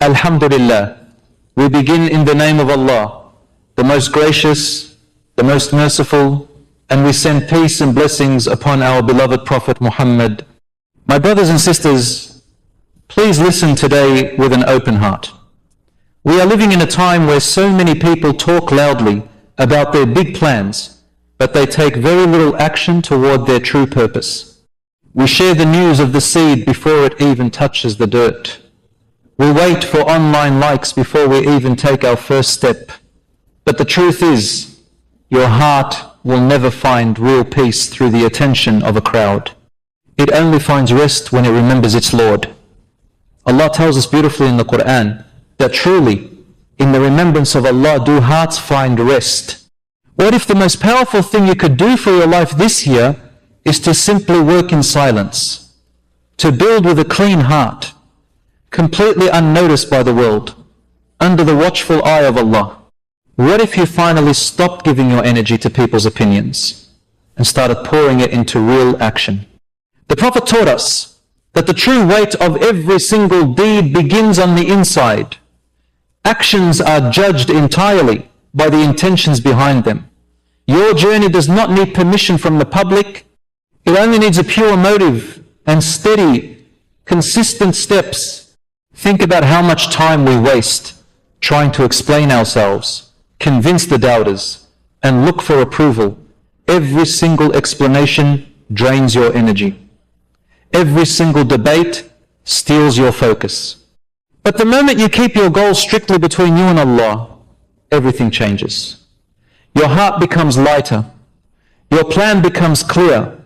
Alhamdulillah, we begin in the name of Allah, the most gracious, the most merciful, and we send peace and blessings upon our beloved Prophet Muhammad. My brothers and sisters, please listen today with an open heart. We are living in a time where so many people talk loudly about their big plans, but they take very little action toward their true purpose. We share the news of the seed before it even touches the dirt. We wait for online likes before we even take our first step. But the truth is, your heart will never find real peace through the attention of a crowd. It only finds rest when it remembers its Lord. Allah tells us beautifully in the Quran that truly, in the remembrance of Allah do hearts find rest. What if the most powerful thing you could do for your life this year is to simply work in silence, to build with a clean heart, completely unnoticed by the world, under the watchful eye of Allah? What if you finally stopped giving your energy to people's opinions and started pouring it into real action? The Prophet taught us that the true weight of every single deed begins on the inside. Actions are judged entirely by the intentions behind them. Your journey does not need permission from the public. It only needs a pure motive and steady, consistent steps. Think about how much time we waste trying to explain ourselves, convince the doubters, and look for approval. Every single explanation drains your energy. Every single debate steals your focus. But the moment you keep your goals strictly between you and Allah, everything changes. Your heart becomes lighter. Your plan becomes clear.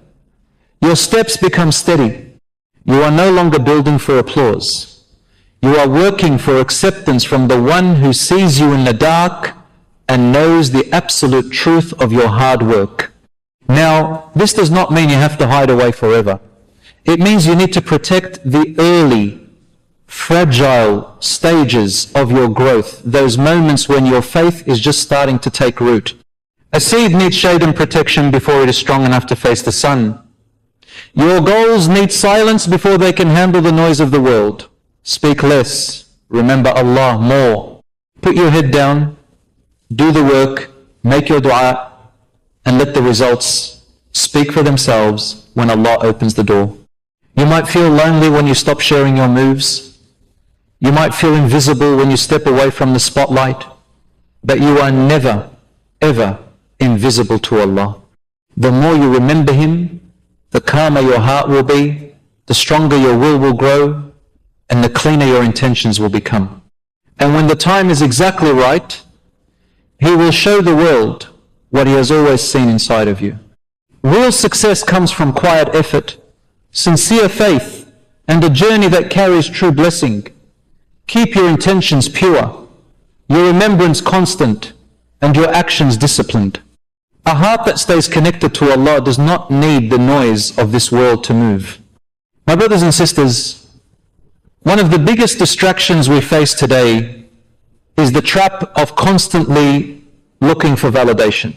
Your steps become steady. You are no longer building for applause. You are working for acceptance from the one who sees you in the dark and knows the absolute truth of your hard work. Now, this does not mean you have to hide away forever. It means you need to protect the early, fragile stages of your growth, those moments when your faith is just starting to take root. A seed needs shade and protection before it is strong enough to face the sun. Your goals need silence before they can handle the noise of the world. Speak less, remember Allah more. Put your head down, do the work, make your dua, and let the results speak for themselves when Allah opens the door. You might feel lonely when you stop sharing your moves. You might feel invisible when you step away from the spotlight, but you are never, ever invisible to Allah. The more you remember Him, the calmer your heart will be, the stronger your will grow, and the cleaner your intentions will become. And when the time is exactly right, He will show the world what He has always seen inside of you. Real success comes from quiet effort, sincere faith, and a journey that carries true blessing. Keep your intentions pure, your remembrance constant, and your actions disciplined. A heart that stays connected to Allah does not need the noise of this world to move. My brothers and sisters, one of the biggest distractions we face today is the trap of constantly looking for validation.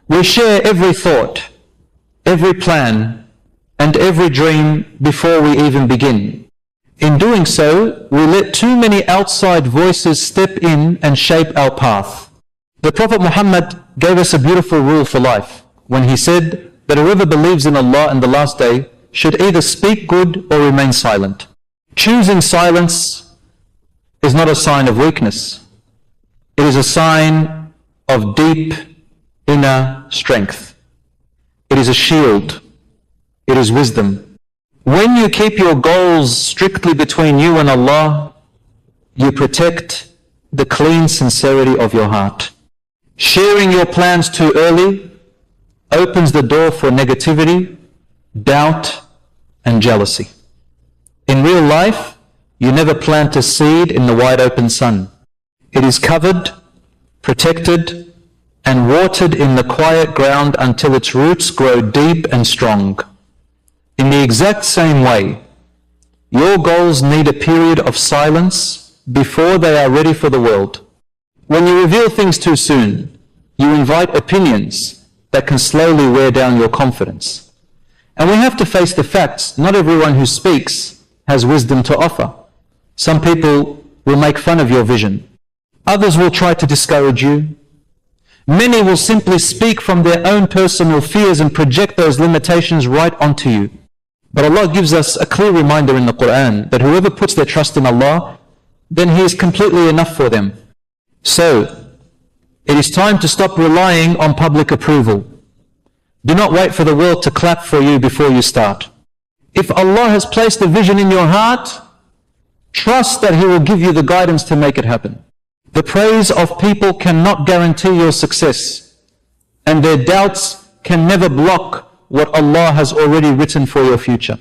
We share every thought, every plan, and every dream before we even begin. In doing so, we let too many outside voices step in and shape our path. The Prophet Muhammad gave us a beautiful rule for life when he said that whoever believes in Allah and the last day should either speak good or remain silent. Choosing silence is not a sign of weakness. It is a sign of deep inner strength. It is a shield. It is wisdom. When you keep your goals strictly between you and Allah, you protect the clean sincerity of your heart. Sharing your plans too early opens the door for negativity, doubt, and jealousy. In real life, you never plant a seed in the wide open sun. It is covered, protected, and watered in the quiet ground until its roots grow deep and strong. In the exact same way, your goals need a period of silence before they are ready for the world. When you reveal things too soon, you invite opinions that can slowly wear down your confidence. And we have to face the facts. Not everyone who speaks has wisdom to offer. Some people will make fun of your vision. Others will try to discourage you. Many will simply speak from their own personal fears and project those limitations right onto you. But Allah gives us a clear reminder in the Quran that whoever puts their trust in Allah, then He is completely enough for them. So, it is time to stop relying on public approval. Do not wait for the world to clap for you before you start. If Allah has placed a vision in your heart, trust that He will give you the guidance to make it happen. The praise of people cannot guarantee your success, and their doubts can never block what Allah has already written for your future.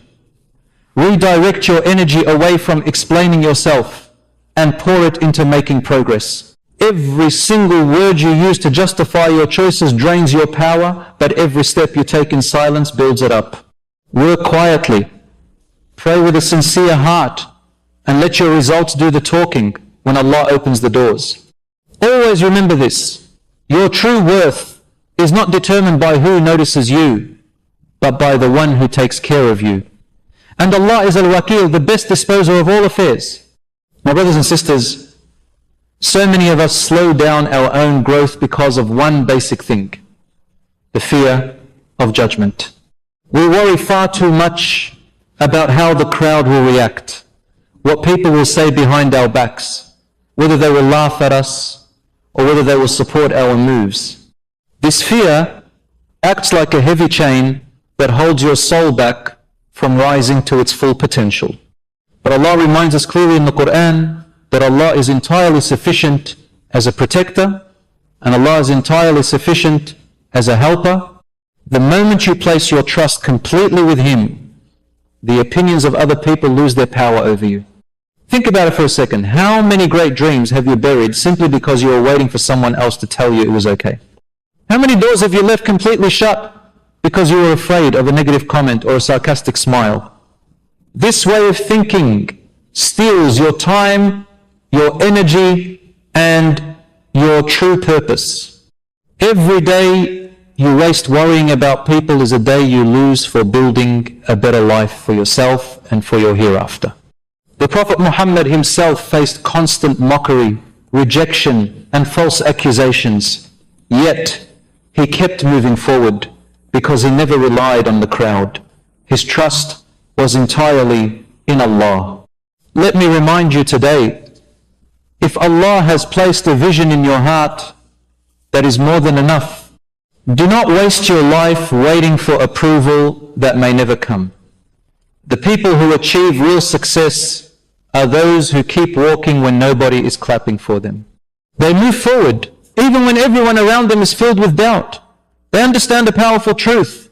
Redirect your energy away from explaining yourself and pour it into making progress. Every single word you use to justify your choices drains your power, but every step you take in silence builds it up. Work quietly. Pray with a sincere heart, and let your results do the talking when Allah opens the doors. Always remember this. Your true worth is not determined by who notices you, but by the one who takes care of you. And Allah is Al-Wakil, the best disposer of all affairs. My brothers and sisters, so many of us slow down our own growth because of one basic thing: the fear of judgment. We worry far too much about how the crowd will react, what people will say behind our backs, whether they will laugh at us or whether they will support our moves. This fear acts like a heavy chain that holds your soul back from rising to its full potential. But Allah reminds us clearly in the Quran that Allah is entirely sufficient as a protector, and Allah is entirely sufficient as a helper. The moment you place your trust completely with Him, the opinions of other people lose their power over you. Think about it for a second. How many great dreams have you buried simply because you were waiting for someone else to tell you it was okay? How many doors have you left completely shut because you were afraid of a negative comment or a sarcastic smile? This way of thinking steals your time, your energy, and your true purpose. Every day you waste worrying about people is a day you lose for building a better life for yourself and for your hereafter. The Prophet Muhammad himself faced constant mockery, rejection, and false accusations, yet he kept moving forward because he never relied on the crowd. His trust was entirely in Allah. Let me remind you today, if Allah has placed a vision in your heart, that is more than enough. Do not waste your life waiting for approval that may never come. The people who achieve real success are those who keep walking when nobody is clapping for them. They move forward even when everyone around them is filled with doubt. They understand a powerful truth.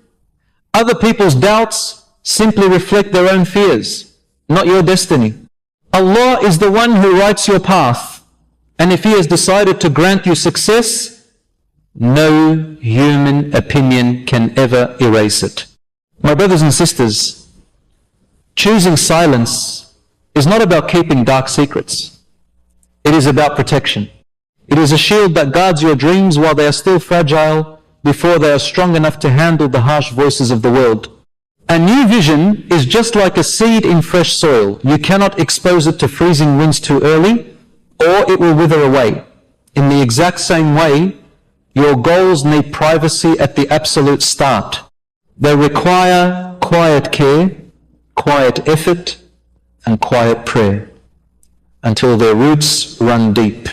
Other people's doubts simply reflect their own fears, not your destiny. Allah is the one who writes your path, and if He has decided to grant you success, no human opinion can ever erase it. My brothers and sisters, choosing silence is not about keeping dark secrets. It is about protection. It is a shield that guards your dreams while they are still fragile, before they are strong enough to handle the harsh voices of the world. A new vision is just like a seed in fresh soil. You cannot expose it to freezing winds too early, or it will wither away. In the exact same way, your goals need privacy at the absolute start. They require quiet care, quiet effort, and quiet prayer, until their roots run deep.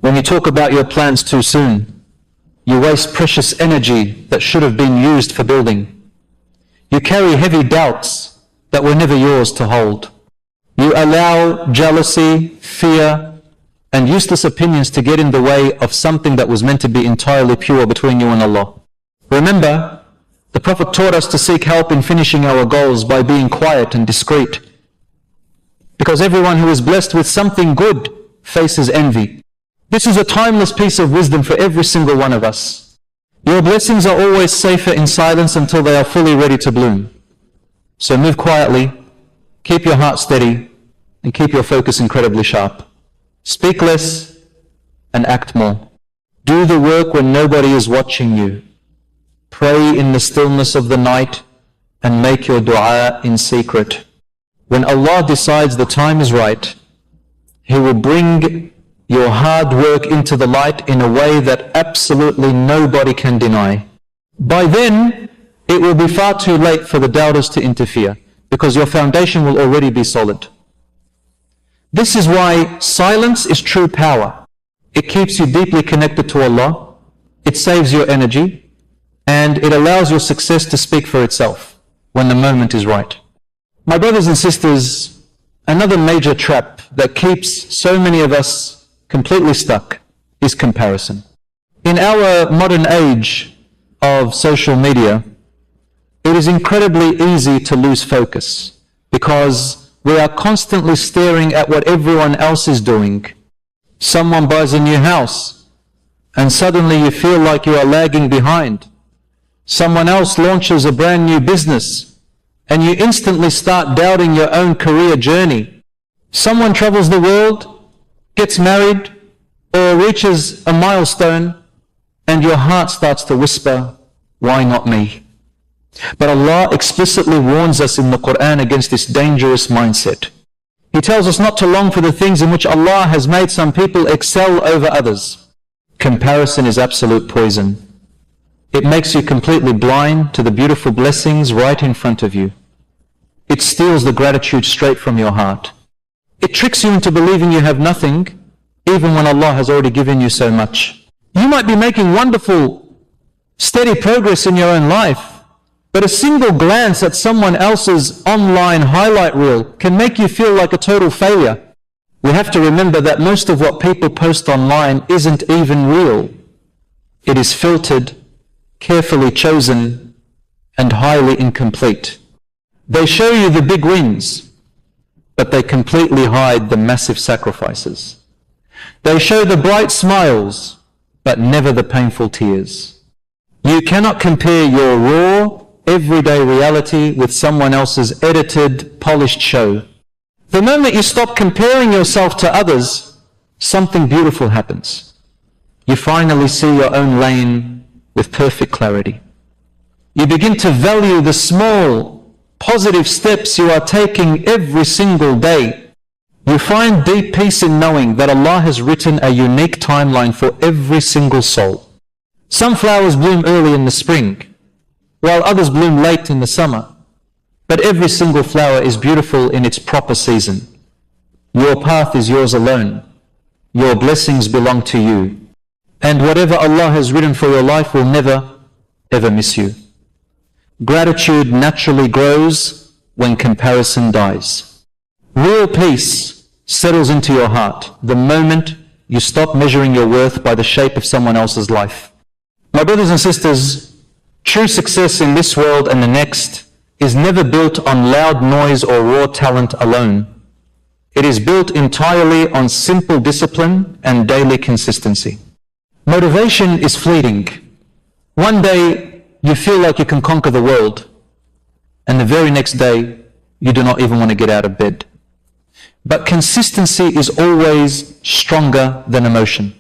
When you talk about your plans too soon, you waste precious energy that should have been used for building. You carry heavy doubts that were never yours to hold. You allow jealousy, fear, and useless opinions to get in the way of something that was meant to be entirely pure between you and Allah. Remember, the Prophet taught us to seek help in finishing our goals by being quiet and discreet. Because everyone who is blessed with something good faces envy. This is a timeless piece of wisdom for every single one of us. Your blessings are always safer in silence until they are fully ready to bloom. So move quietly, keep your heart steady, and keep your focus incredibly sharp. Speak less and act more. Do the work when nobody is watching you. Pray in the stillness of the night and make your dua in secret. When Allah decides the time is right, He will bring your hard work into the light in a way that absolutely nobody can deny. By then, it will be far too late for the doubters to interfere, because your foundation will already be solid. This is why silence is true power. It keeps you deeply connected to Allah, it saves your energy, and it allows your success to speak for itself when the moment is right. My brothers and sisters, another major trap that keeps so many of us completely stuck is comparison. In our modern age of social media, it is incredibly easy to lose focus because we are constantly staring at what everyone else is doing. Someone buys a new house and suddenly you feel like you are lagging behind. Someone else launches a brand new business and you instantly start doubting your own career journey. Someone travels the world, gets married, or reaches a milestone, and your heart starts to whisper, why not me? But Allah explicitly warns us in the Quran against this dangerous mindset. He tells us not to long for the things in which Allah has made some people excel over others. Comparison is absolute poison. It makes you completely blind to the beautiful blessings right in front of you. It steals the gratitude straight from your heart. It tricks you into believing you have nothing, even when Allah has already given you so much. You might be making wonderful, steady progress in your own life, but a single glance at someone else's online highlight reel can make you feel like a total failure. We have to remember that most of what people post online isn't even real. It is filtered, carefully chosen, and highly incomplete. They show you the big wins, but they completely hide the massive sacrifices. They show the bright smiles, but never the painful tears. You cannot compare your raw, everyday reality with someone else's edited, polished show. The moment you stop comparing yourself to others, something beautiful happens. You finally see your own lane with perfect clarity. You begin to value the small, positive steps you are taking every single day. You find deep peace in knowing that Allah has written a unique timeline for every single soul. Some flowers bloom early in the spring, while others bloom late in the summer. But every single flower is beautiful in its proper season. Your path is yours alone. Your blessings belong to you. And whatever Allah has written for your life will never, ever miss you. Gratitude naturally grows when comparison dies. Real peace settles into your heart the moment you stop measuring your worth by the shape of someone else's life. My brothers and sisters, true success in this world and the next is never built on loud noise or raw talent alone. It is built entirely on simple discipline and daily consistency. Motivation is fleeting. One day you feel like you can conquer the world, and the very next day you do not even want to get out of bed. But consistency is always stronger than emotion.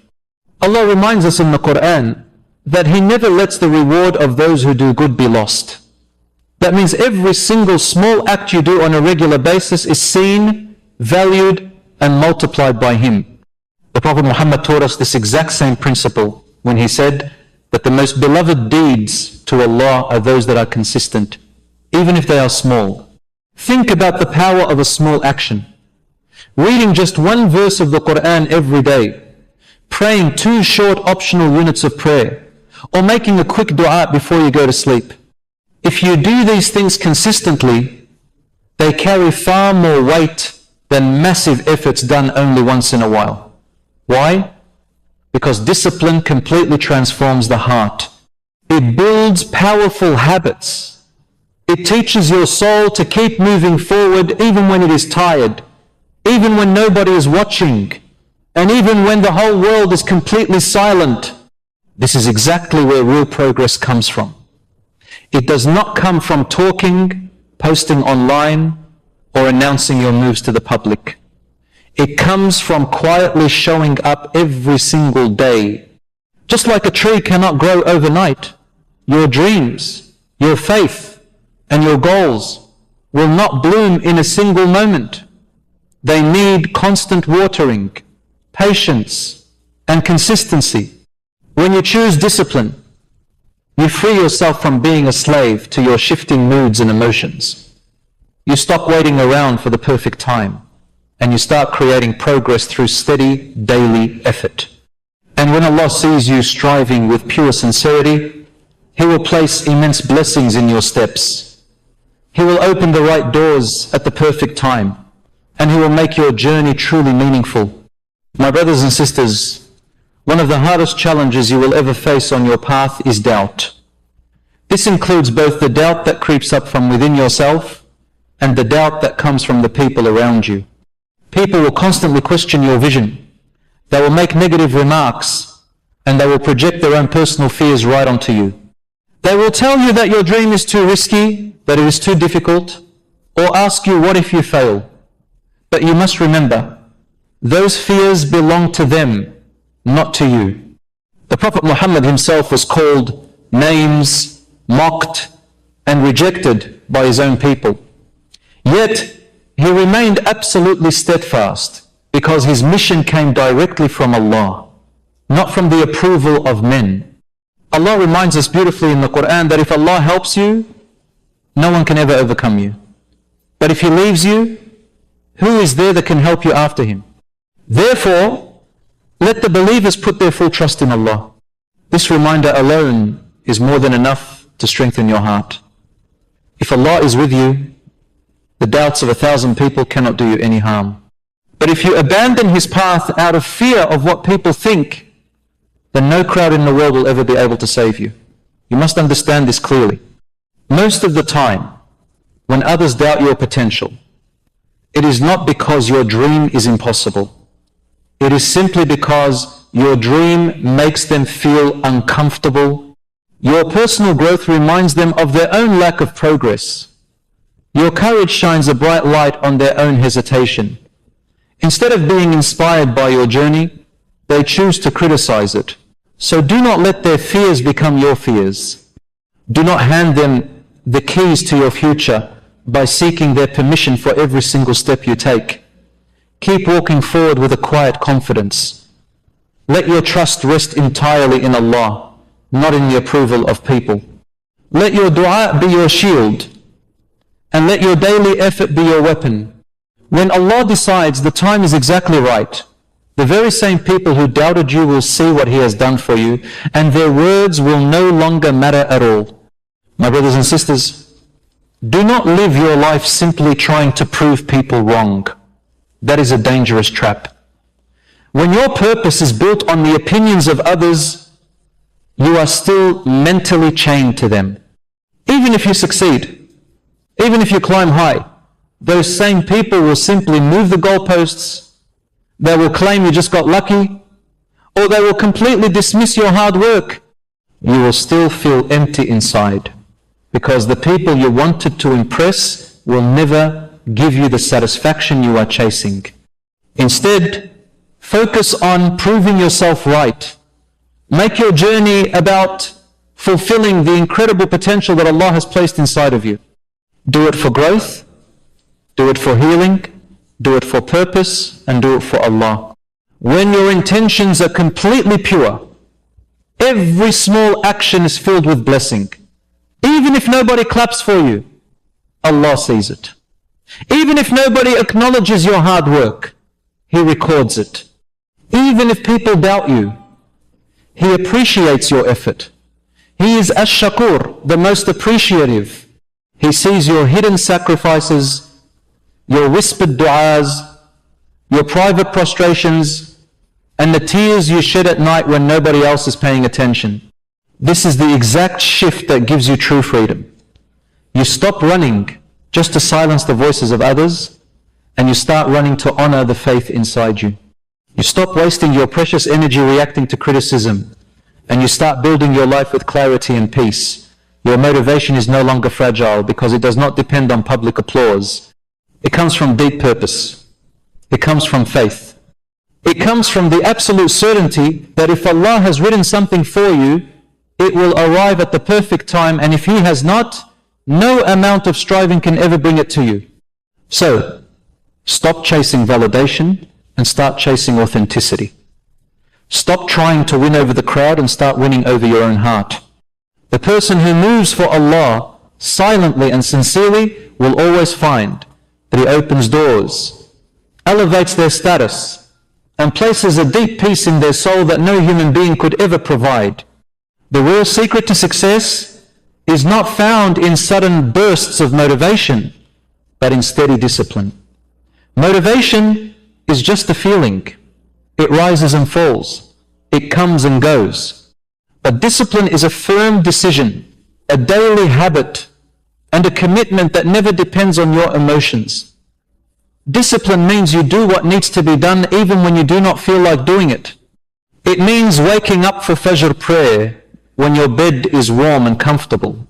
Allah reminds us in the Quran that He never lets the reward of those who do good be lost. That means every single small act you do on a regular basis is seen, valued, and multiplied by Him. The Prophet Muhammad taught us this exact same principle when he said that the most beloved deeds to Allah are those that are consistent, even if they are small. Think about the power of a small action. Reading just one verse of the Quran every day, praying 2 short optional units of prayer, or making a quick dua before you go to sleep. If you do these things consistently, they carry far more weight than massive efforts done only once in a while. Why? Because discipline completely transforms the heart. It builds powerful habits. It teaches your soul to keep moving forward even when it is tired, even when nobody is watching, and even when the whole world is completely silent. This is exactly where real progress comes from. It does not come from talking, posting online, or announcing your moves to the public. It comes from quietly showing up every single day. Just like a tree cannot grow overnight, your dreams, your faith, and your goals will not bloom in a single moment. They need constant watering, patience, and consistency. When you choose discipline, you free yourself from being a slave to your shifting moods and emotions. You stop waiting around for the perfect time, and you start creating progress through steady, daily effort. And when Allah sees you striving with pure sincerity, He will place immense blessings in your steps. He will open the right doors at the perfect time, and He will make your journey truly meaningful. My brothers and sisters, one of the hardest challenges you will ever face on your path is doubt. This includes both the doubt that creeps up from within yourself and the doubt that comes from the people around you. People will constantly question your vision. They will make negative remarks, and they will project their own personal fears right onto you. They will tell you that your dream is too risky, that it is too difficult, or ask you what if you fail. But you must remember, those fears belong to them, not to you. The Prophet Muhammad himself was called names, mocked, and rejected by his own people. Yet, he remained absolutely steadfast because his mission came directly from Allah, not from the approval of men. Allah reminds us beautifully in the Quran that if Allah helps you, no one can ever overcome you. But if He leaves you, who is there that can help you after Him? Therefore, let the believers put their full trust in Allah. This reminder alone is more than enough to strengthen your heart. If Allah is with you, the doubts of 1,000 people cannot do you any harm. But if you abandon His path out of fear of what people think, then no crowd in the world will ever be able to save you. You must understand this clearly. Most of the time, when others doubt your potential, it is not because your dream is impossible. It is simply because your dream makes them feel uncomfortable. Your personal growth reminds them of their own lack of progress. Your courage shines a bright light on their own hesitation. Instead of being inspired by your journey, they choose to criticize it. So do not let their fears become your fears. Do not hand them the keys to your future by seeking their permission for every single step you take. Keep walking forward with a quiet confidence. Let your trust rest entirely in Allah, not in the approval of people. Let your dua be your shield, and let your daily effort be your weapon. When Allah decides the time is exactly right, the very same people who doubted you will see what He has done for you, and their words will no longer matter at all. My brothers and sisters, do not live your life simply trying to prove people wrong. That is a dangerous trap. When your purpose is built on the opinions of others, you are still mentally chained to them. Even if you succeed, even if you climb high, those same people will simply move the goalposts. They will claim you just got lucky, or they will completely dismiss your hard work. You will still feel empty inside, because the people you wanted to impress will never give you the satisfaction you are chasing. Instead, focus on proving yourself right. Make your journey about fulfilling the incredible potential that Allah has placed inside of you. Do it for growth, do it for healing, do it for purpose, and do it for Allah. When your intentions are completely pure, every small action is filled with blessing. Even if nobody claps for you, Allah sees it. Even if nobody acknowledges your hard work, He records it. Even if people doubt you, He appreciates your effort. He is Ash-Shakur, the most appreciative. He sees your hidden sacrifices, your whispered du'as, your private prostrations, and the tears you shed at night when nobody else is paying attention. This is the exact shift that gives you true freedom. You stop running just to silence the voices of others, and you start running to honor the faith inside you. You stop wasting your precious energy reacting to criticism, and you start building your life with clarity and peace. Your motivation is no longer fragile because it does not depend on public applause. It comes from deep purpose. It comes from faith. It comes from the absolute certainty that if Allah has written something for you, it will arrive at the perfect time, and if He has not, no amount of striving can ever bring it to you. So, Stop chasing validation and start chasing authenticity. Stop trying to win over the crowd and start winning over your own heart. The person who moves for Allah silently and sincerely will always find that he opens doors, elevates their status, and places a deep peace in their soul that no human being could ever provide. The real secret to success is not found in sudden bursts of motivation, but in steady discipline. Motivation is just a feeling. It rises and falls. It comes and goes. But discipline is a firm decision, a daily habit, and a commitment that never depends on your emotions. Discipline means you do what needs to be done even when you do not feel like doing it. It means waking up for Fajr prayer when your bed is warm and comfortable.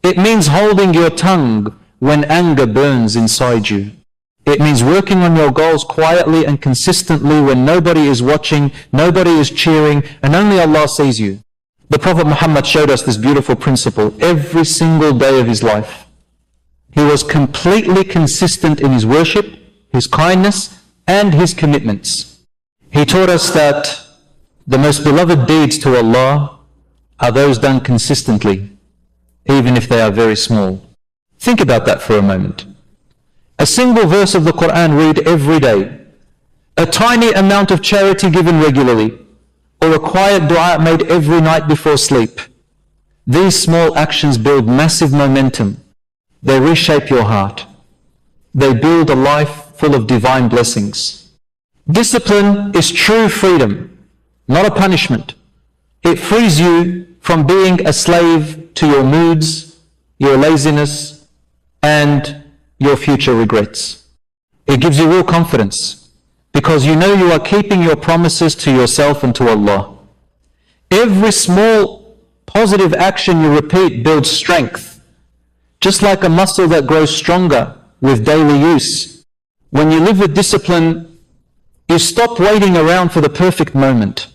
It means holding your tongue when anger burns inside you. It means working on your goals quietly and consistently when nobody is watching, nobody is cheering, and only Allah sees you. The Prophet Muhammad showed us this beautiful principle every single day of his life. He was completely consistent in his worship, his kindness, and his commitments. He taught us that the most beloved deeds to Allah are those done consistently, even if they are very small. Think about that for a moment. A single verse of the Quran read every day, a tiny amount of charity given regularly, or a quiet dua made every night before sleep. These small actions build massive momentum. They reshape your heart. They build a life full of divine blessings. Discipline is true freedom, not a punishment. It frees you from being a slave to your moods, your laziness, and your future regrets. It gives you real confidence because you know you are keeping your promises to yourself and to Allah. Every small positive action you repeat builds strength, just like a muscle that grows stronger with daily use. When you live with discipline, you stop waiting around for the perfect moment.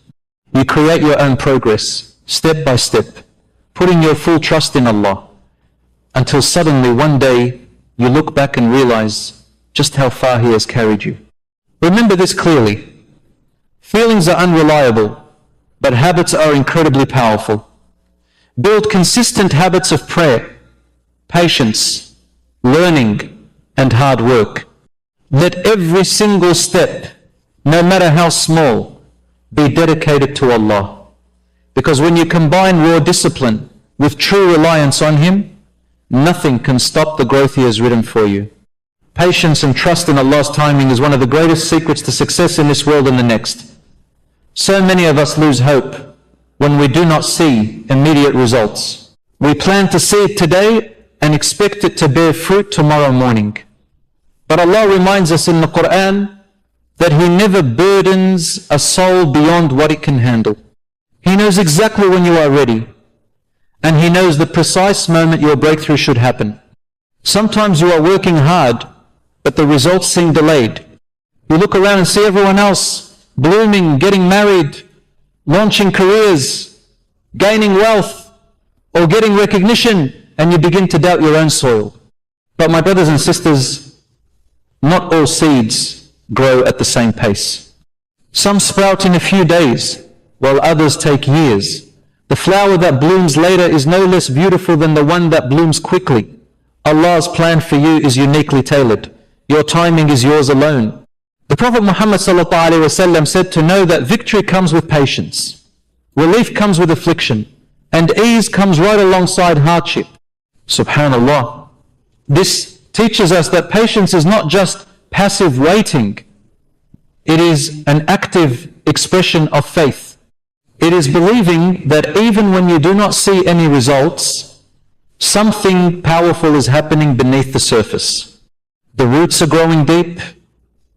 You create your own progress, step by step, putting your full trust in Allah, until suddenly one day you look back and realize just how far He has carried you. Remember this clearly. Feelings are unreliable, but habits are incredibly powerful. Build consistent habits of prayer, patience, learning, and hard work. Let every single step, no matter how small, be dedicated to Allah. Because when you combine raw discipline with true reliance on Him, nothing can stop the growth He has written for you. Patience and trust in Allah's timing is one of the greatest secrets to success in this world and the next. So many of us lose hope when we do not see immediate results. We plan to see it today and expect it to bear fruit tomorrow morning. But Allah reminds us in the Quran that He never burdens a soul beyond what it can handle. He knows exactly when you are ready, and He knows the precise moment your breakthrough should happen. Sometimes you are working hard, but the results seem delayed. You look around and see everyone else blooming, getting married, launching careers, gaining wealth, or getting recognition, and you begin to doubt your own soil. But my brothers and sisters, not all seeds grow at the same pace. Some sprout in a few days, while others take years. The flower that blooms later is no less beautiful than the one that blooms quickly. Allah's plan for you is uniquely tailored. Your timing is yours alone. The Prophet Muhammad ﷺ said to know that victory comes with patience, relief comes with affliction, and ease comes right alongside hardship. Subhanallah. This teaches us that patience is not just passive waiting. It is an active expression of faith. It is believing that even when you do not see any results, something powerful is happening beneath the surface. The roots are growing deep,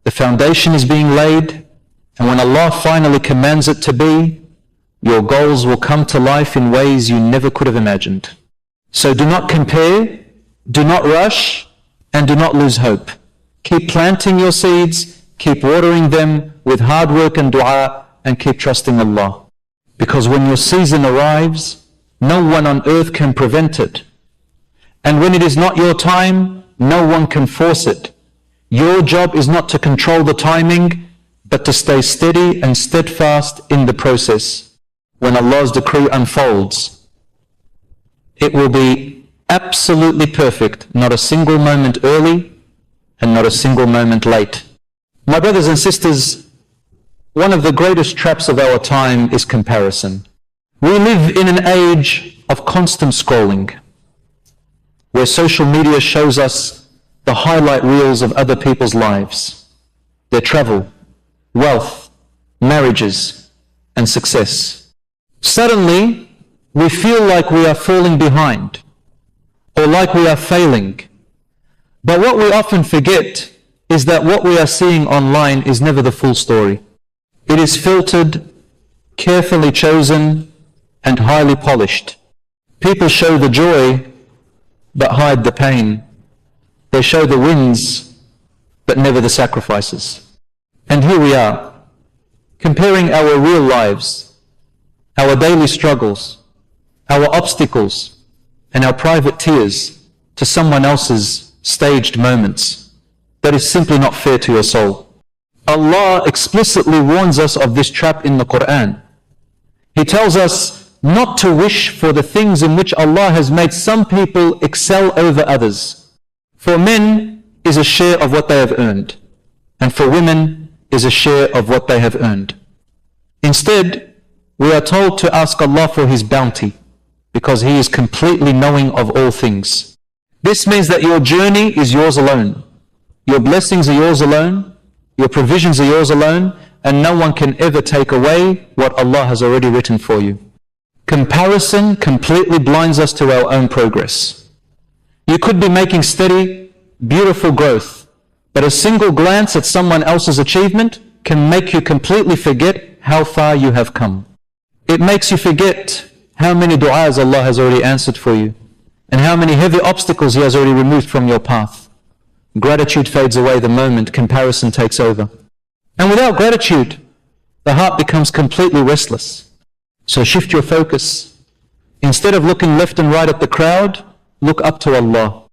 the foundation is being laid, and when Allah finally commands it to be, your goals will come to life in ways you never could have imagined. So do not compare, do not rush, and do not lose hope. Keep planting your seeds, keep watering them with hard work and dua, and keep trusting Allah. Because when your season arrives, no one on earth can prevent it. And when it is not your time, no one can force it. Your job is not to control the timing, but to stay steady and steadfast in the process. When Allah's decree unfolds, it will be absolutely perfect, not a single moment early and not a single moment late. My brothers and sisters, one of the greatest traps of our time is comparison. We live in an age of constant scrolling, where social media shows us the highlight reels of other people's lives, their travel, wealth, marriages, and success. Suddenly, we feel like we are falling behind, or like we are failing. But what we often forget is that what we are seeing online is never the full story. It is filtered, carefully chosen, and highly polished. People show the joy, but hide the pain. They show the wins, but never the sacrifices. And here we are, comparing our real lives, our daily struggles, our obstacles, and our private tears to someone else's staged moments. That is simply not fair to your soul. Allah explicitly warns us of this trap in the Quran. He tells us not to wish for the things in which Allah has made some people excel over others. For men is a share of what they have earned, and for women is a share of what they have earned. Instead, we are told to ask Allah for His bounty, because He is completely knowing of all things. This means that your journey is yours alone. Your blessings are yours alone. Your provisions are yours alone. And no one can ever take away what Allah has already written for you. Comparison completely blinds us to our own progress. You could be making steady, beautiful growth, but a single glance at someone else's achievement can make you completely forget how far you have come. It makes you forget how many du'as Allah has already answered for you, and how many heavy obstacles He has already removed from your path. Gratitude fades away the moment comparison takes over. And without gratitude, the heart becomes completely restless. So shift your focus. Instead of looking left and right at the crowd, look up to Allah.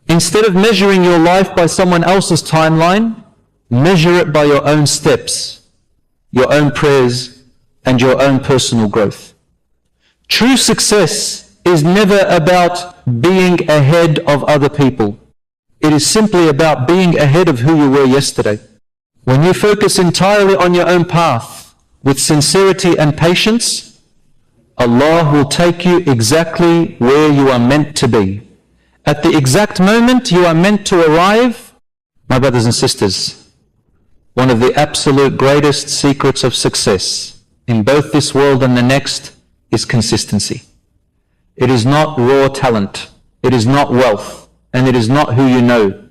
Instead of measuring your life by someone else's timeline, measure it by your own steps, your own prayers, and your own personal growth. True success is never about being ahead of other people. It is simply about being ahead of who you were yesterday. When you focus entirely on your own path with sincerity and patience, Allah will take you exactly where you are meant to be. At the exact moment you are meant to arrive, my brothers and sisters, one of the absolute greatest secrets of success in both this world and the next is consistency. It is not raw talent, it is not wealth, and it is not who you know.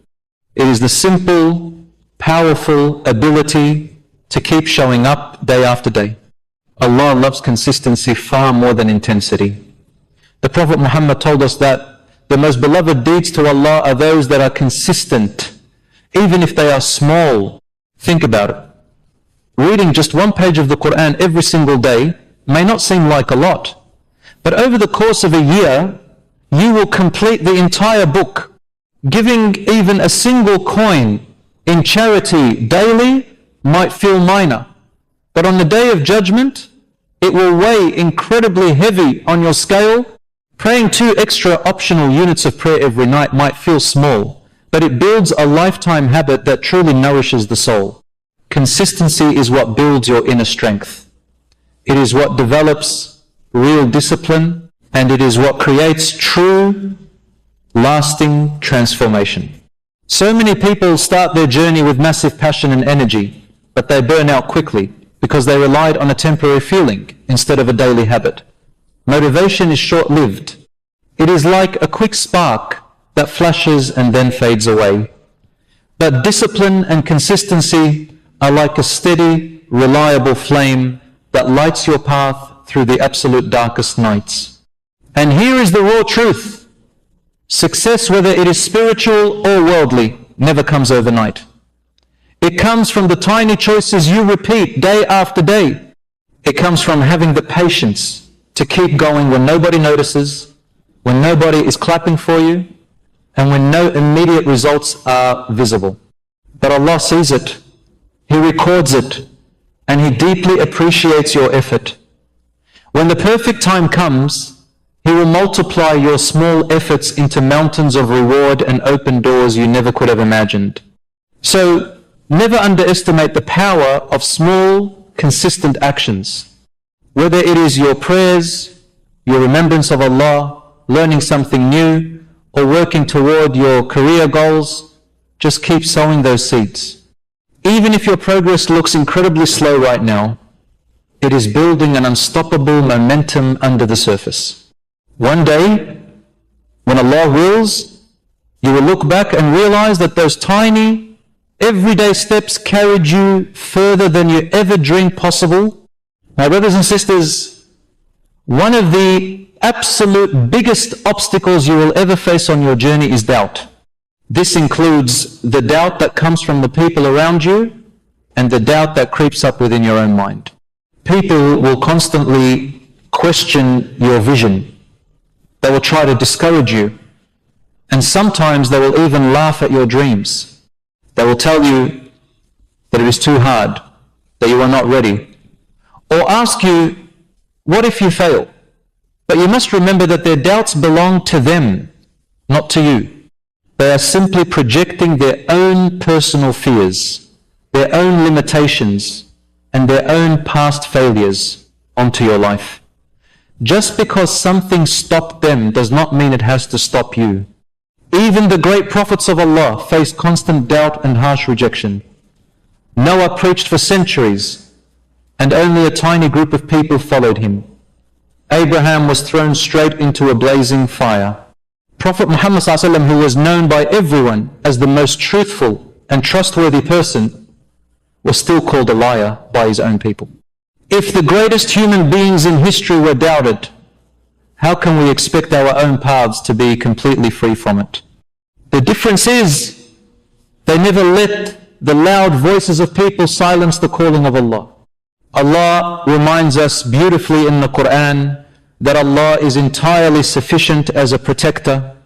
It is the simple, powerful ability to keep showing up day after day. Allah loves consistency far more than intensity. The Prophet Muhammad told us that the most beloved deeds to Allah are those that are consistent, even if they are small. Think about it. Reading just one page of the Quran every single day may not seem like a lot, but over the course of a year, you will complete the entire book. Giving even a single coin in charity daily might feel minor, but on the day of judgment, it will weigh incredibly heavy on your scale. Praying 2 extra optional units of prayer every night might feel small, but it builds a lifetime habit that truly nourishes the soul. Consistency is what builds your inner strength. It is what develops real discipline, and it is what creates true, lasting transformation. So many people start their journey with massive passion and energy, but they burn out quickly because they relied on a temporary feeling instead of a daily habit. Motivation is short-lived. It is like a quick spark that flashes and then fades away. But discipline and consistency are like a steady, reliable flame that lights your path through the absolute darkest nights. And here is the raw truth. Success, whether it is spiritual or worldly, never comes overnight. It comes from the tiny choices you repeat day after day. It comes from having the patience to keep going when nobody notices, when nobody is clapping for you, and when no immediate results are visible. But Allah sees it, He records it, and He deeply appreciates your effort. When the perfect time comes, He will multiply your small efforts into mountains of reward and open doors you never could have imagined. So, never underestimate the power of small, consistent actions. Whether it is your prayers, your remembrance of Allah, learning something new, or working toward your career goals, just keep sowing those seeds. Even if your progress looks incredibly slow right now, it is building an unstoppable momentum under the surface. One day, when Allah wills, you will look back and realize that those tiny, everyday steps carried you further than you ever dreamed possible. My brothers and sisters, one of the absolute biggest obstacles you will ever face on your journey is doubt. This includes the doubt that comes from the people around you and the doubt that creeps up within your own mind. People will constantly question your vision. They will try to discourage you. And sometimes they will even laugh at your dreams. They will tell you that it is too hard, that you are not ready. Or ask you, what if you fail? But you must remember that their doubts belong to them, not to you. They are simply projecting their own personal fears, their own limitations, and their own past failures onto your life. Just because something stopped them does not mean it has to stop you. Even the great prophets of Allah faced constant doubt and harsh rejection. Noah preached for centuries, and only a tiny group of people followed him. Abraham was thrown straight into a blazing fire. Prophet Muhammad ﷺ, who was known by everyone as the most truthful and trustworthy person, was still called a liar by his own people. If the greatest human beings in history were doubted, how can we expect our own paths to be completely free from it? The difference is, they never let the loud voices of people silence the calling of Allah. Allah reminds us beautifully in the Quran that Allah is entirely sufficient as a protector,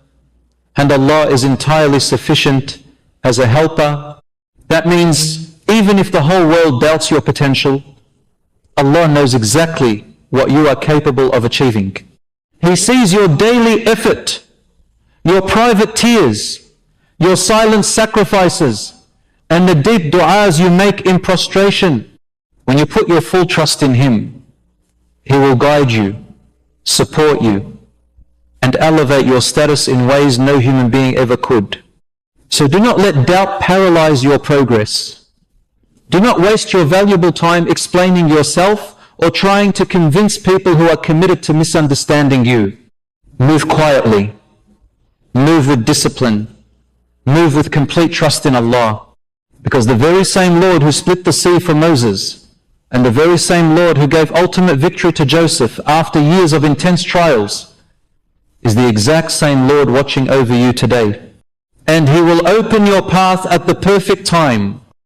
and Allah is entirely sufficient as a helper. That means even if the whole world doubts your potential, Allah knows exactly what you are capable of achieving. He sees your daily effort, your private tears, your silent sacrifices, and the deep du'as you make in prostration. When you put your full trust in Him, He will guide you, support you, and elevate your status in ways no human being ever could. So do not let doubt paralyze your progress. Do not waste your valuable time explaining yourself or trying to convince people who are committed to misunderstanding you. Move quietly. Move with discipline. Move with complete trust in Allah. Because the very same Lord who split the sea for Moses, and the very same Lord who gave ultimate victory to Joseph after years of intense trials, is the exact same Lord watching over you today. And He will open your path at the perfect time,